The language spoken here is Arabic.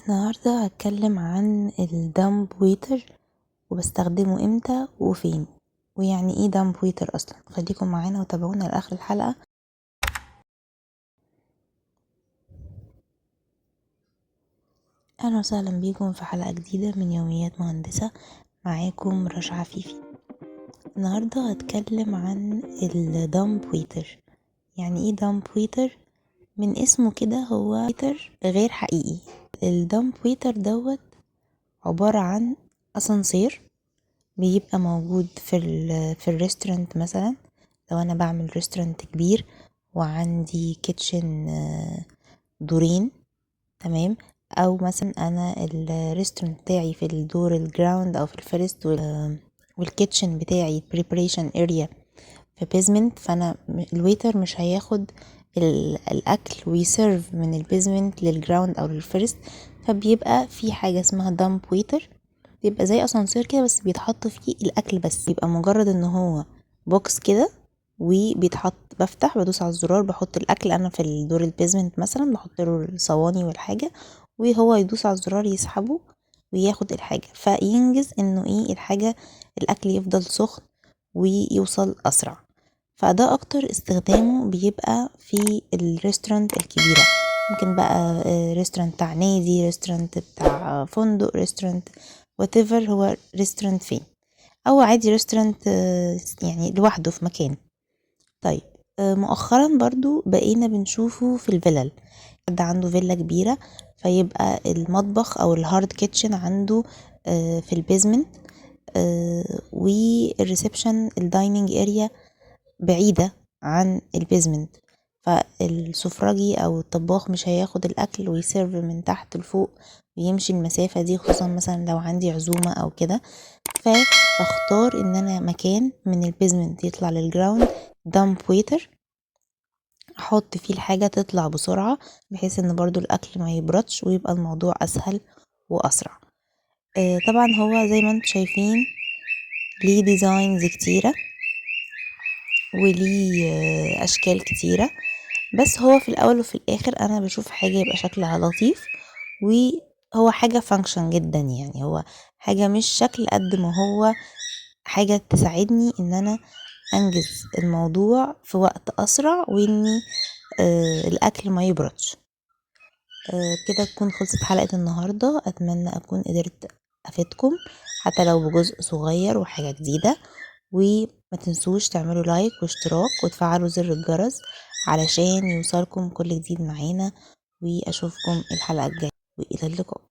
النهاردة هتكلم عن الدمب ويتر وبستخدمه امتى وفين ويعني ايه دمب ويتر اصلا. خليكم معانا وتابعونا لاخر الحلقة. اهلا وسهلا بيكم في حلقة جديدة من يوميات مهندسة. معاكم رشا عفيفي. النهاردة هتكلم عن الدمب ويتر. يعني ايه دمب ويتر؟ من اسمه كده هو ويتر غير حقيقي. الدمب ويتر دوت عبارة عن اسانسير بيبقى موجود في الريستورانت. مثلا لو انا بعمل ريستورانت كبير وعندي كيتشن دورين، تمام، او مثلا انا الريستورانت بتاعي في الدور الجراوند او في الفيرست والكيتشن بتاعي بريبريشن اريا في بيزمنت، فانا الويتر مش هياخد الاكل ويسيرف من البيزمنت للجراوند او للفيرست، فبيبقى في حاجه اسمها دامب ويتر. بيبقى زي اسانسير كده بس بيتحط فيه الاكل، بس بيبقى مجرد ان هو بوكس كده وبيتحط، بفتح بدوس على الزرار بحط الاكل. انا في الدور البيزمنت مثلا بحط له الصواني والحاجه، وهو يدوس على الزرار يسحبه وياخد الحاجه، فينجز انه ايه الحاجه، الاكل يفضل سخن ويوصل اسرع. فده اكتر استخدامه بيبقى في الريستورانت الكبيره. ممكن بقى ريستورانت بتاع نادي، ريستورانت بتاع فندق، ريستورانت whatever هو ريستورانت فين، او عادي ريستورانت يعني لوحده في مكان. طيب مؤخرا برضو بقينا بنشوفه في الفلل. حد عنده فيلا كبيرة فيبقى المطبخ او الهارد كيتشن عنده في البيزمنت، والريسبشن الدايننج اريا بعيدة عن البيزمنت، فالسفرجي او الطباخ مش هياخد الاكل ويسيرف من تحت لفوق ويمشي المسافة دي، خصوصا مثلا لو عندي عزومة او كده. فاختار ان انا مكان من البيزمنت يطلع للجراوند دامب ويتر، احط فيه الحاجة تطلع بسرعة بحيث ان برضو الاكل ما يبردش ويبقى الموضوع اسهل واسرع. طبعا هو زي ما انتم شايفين ليه ديزاينز كتيرة وليه اشكال كتيرة، بس هو في الاول وفي الاخر انا بشوف حاجة يبقى شكلها لطيف، وهو حاجة فانكشن جدا. يعني هو حاجة مش شكل قد ما هو حاجة تساعدني ان انا انجز الموضوع في وقت اسرع، واني الاكل ما يبردش. كده تكون خلصت حلقة النهاردة. اتمنى اكون قدرت افيدكم حتى لو بجزء صغير وحاجة جديدة، وما تنسوش تعملوا لايك واشتراك وتفعلوا زر الجرس علشان يوصلكم كل جديد معانا، واشوفكم الحلقة الجاية، والى اللقاء.